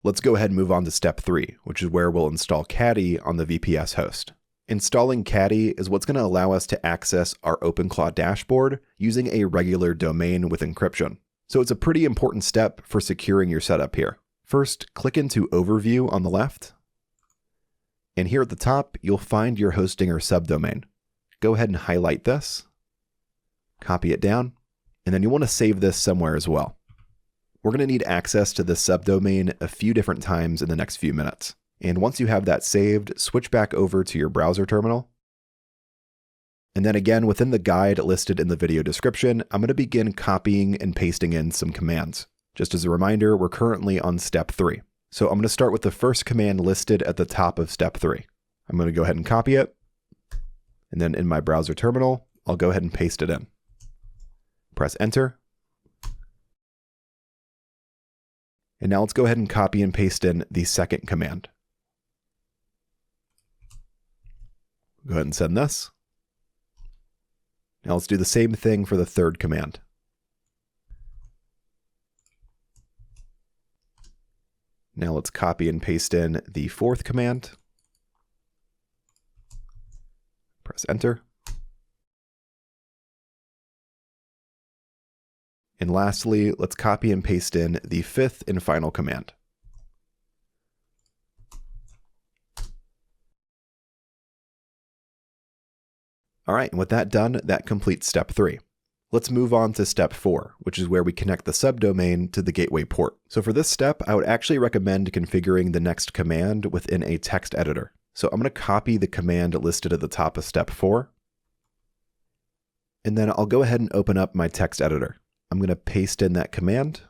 Let's go ahead and move on to step 3, which is where we'll install Caddy on the VPS host. Installing Caddy is what's going to allow us to access our OpenClaw dashboard using a regular domain with encryption. So it's a pretty important step for securing your setup here. First, click into Overview on the left. And here at the top, you'll find your hosting or subdomain. Go ahead and highlight this, copy it down, and then you want to save this somewhere as well. We're going to need access to this subdomain a few different times in the next few minutes. And once you have that saved, switch back over to your browser terminal. And then again, within the guide listed in the video description, I'm going to begin copying and pasting in some commands. Just as a reminder, we're currently on step 3. So I'm going to start with the first command listed at the top of step 3. I'm going to go ahead and copy it. And then in my browser terminal, I'll go ahead and paste it in. Press enter. And now let's go ahead and copy and paste in the second command. Go ahead and send this. Now let's do the same thing for the third command. Now let's copy and paste in the fourth command. Press enter. And lastly, let's copy and paste in the fifth and final command. All right, and with that done, that completes step 3. Let's move on to step 4, which is where we connect the subdomain to the gateway port. So for this step, I would actually recommend configuring the next command within a text editor. So I'm going to copy the command listed at the top of step 4. And then I'll go ahead and open up my text editor. I'm going to paste in that command.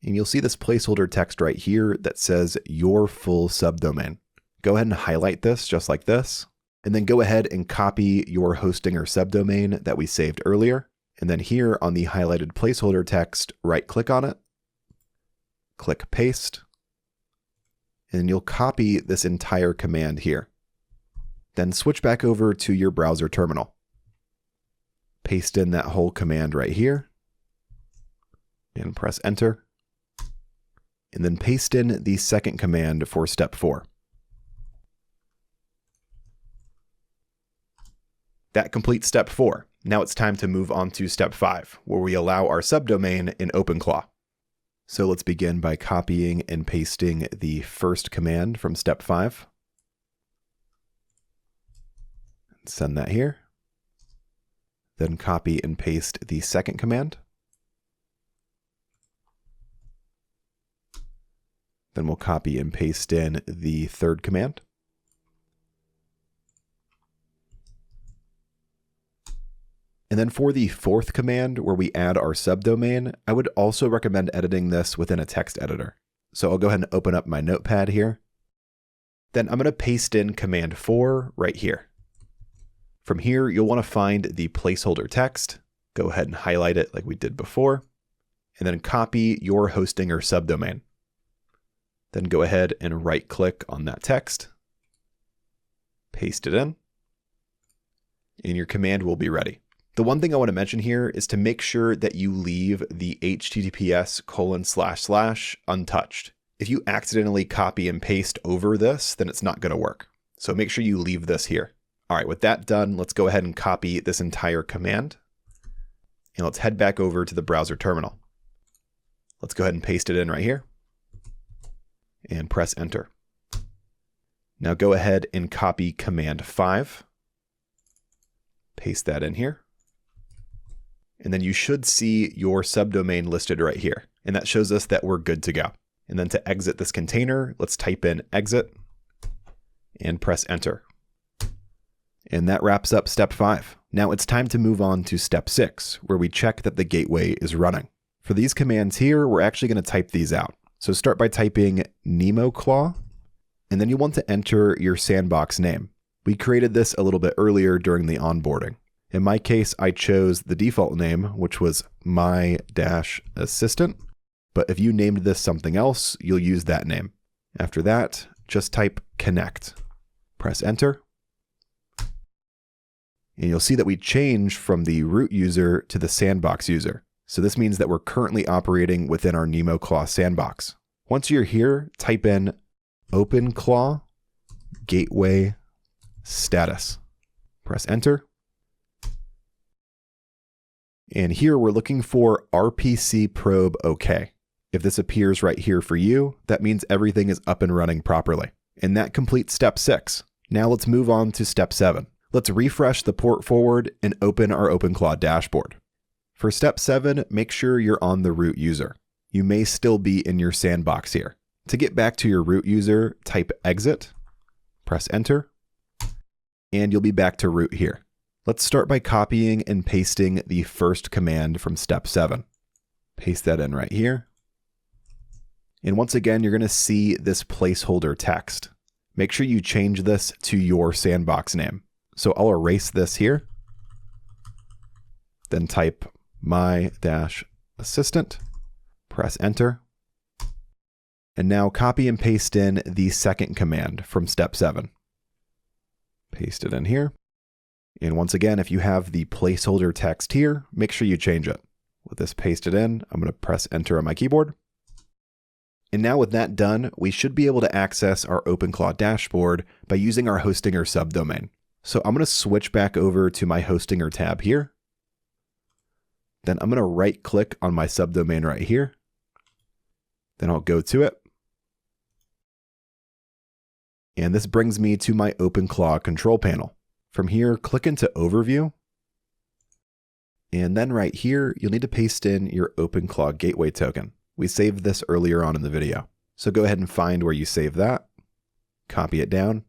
And you'll see this placeholder text right here that says your full subdomain. Go ahead and highlight this just like this. And then go ahead and copy your hosting or subdomain that we saved earlier. And then here on the highlighted placeholder text, right-click on it, click paste, and you'll copy this entire command here. Then switch back over to your browser terminal. Paste in that whole command right here, and press enter. And then paste in the second command for step 4. That completes step 4. Now it's time to move on to step 5, where we allow our subdomain in OpenClaw. So let's begin by copying and pasting the first command from step 5. Send that here. Then copy and paste the second command. Then we'll copy and paste in the third command. And then for the fourth command, where we add our subdomain, I would also recommend editing this within a text editor. So I'll go ahead and open up my notepad here. Then I'm going to paste in command 4 right here. From here, you'll want to find the placeholder text. Go ahead and highlight it like we did before. And then copy your hosting or subdomain. Then go ahead and right-click on that text. Paste it in. And your command will be ready. The one thing I want to mention here is to make sure that you leave the https:// untouched. If you accidentally copy and paste over this, then it's not going to work. So make sure you leave this here. All right, with that done, let's go ahead and copy this entire command. And let's head back over to the browser terminal. Let's go ahead and paste it in right here. And press enter. Now go ahead and copy command 5. Paste that in here. And then you should see your subdomain listed right here. And that shows us that we're good to go. And then to exit this container, let's type in exit and press enter. And that wraps up step 5. Now it's time to move on to step 6, where we check that the gateway is running. For these commands here, we're actually going to type these out. So start by typing NemoClaw, and then you want to enter your sandbox name. We created this a little bit earlier during the onboarding. In my case, I chose the default name, which was my-assistant. But if you named this something else, you'll use that name. After that, just type connect. Press enter. And you'll see that we changed from the root user to the sandbox user. So this means that we're currently operating within our NemoClaw sandbox. Once you're here, type in OpenClaw gateway status. Press enter. And here we're looking for RPC probe OK. If this appears right here for you, that means everything is up and running properly. And that completes step 6. Now let's move on to step 7. Let's refresh the port forward and open our OpenClaw dashboard. For step 7, make sure you're on the root user. You may still be in your sandbox here. To get back to your root user, type exit, press enter, and you'll be back to root here. Let's start by copying and pasting the first command from step 7. Paste that in right here. And once again, you're going to see this placeholder text. Make sure you change this to your sandbox name. So I'll erase this here. Then type my-assistant, press enter. And now copy and paste in the second command from step 7. Paste it in here. And once again, if you have the placeholder text here, make sure you change it. With this pasted in, I'm going to press enter on my keyboard. And now with that done, we should be able to access our OpenClaw dashboard by using our Hostinger subdomain. So I'm going to switch back over to my Hostinger tab here. Then I'm going to right click on my subdomain right here. Then I'll go to it. And this brings me to my OpenClaw control panel. From here, click into Overview. And then right here, you'll need to paste in your OpenClaw gateway token. We saved this earlier on in the video. So go ahead and find where you save that, copy it down,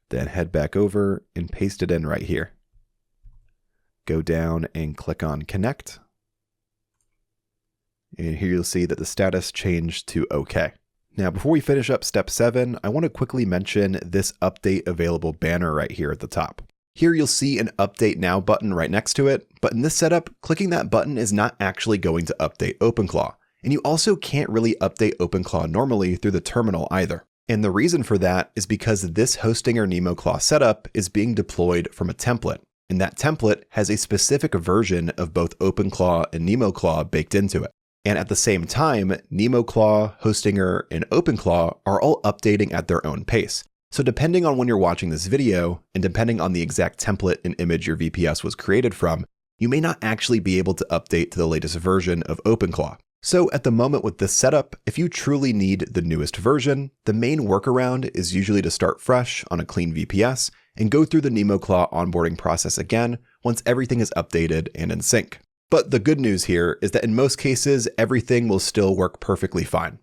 then head back over and paste it in right here. Go down and click on Connect. And here you'll see that the status changed to OK. Now, before we finish up step 7, I want to quickly mention this Update Available banner right here at the top. Here you'll see an Update Now button right next to it, but in this setup, clicking that button is not actually going to update OpenClaw. And you also can't really update OpenClaw normally through the terminal either. And the reason for that is because this Hostinger NemoClaw setup is being deployed from a template. And that template has a specific version of both OpenClaw and NemoClaw baked into it. And at the same time, NemoClaw, Hostinger, and OpenClaw are all updating at their own pace. So depending on when you're watching this video, and depending on the exact template and image your VPS was created from, you may not actually be able to update to the latest version of OpenClaw. So at the moment with this setup, if you truly need the newest version, the main workaround is usually to start fresh on a clean VPS and go through the NemoClaw onboarding process again once everything is updated and in sync. But the good news here is that in most cases, everything will still work perfectly fine.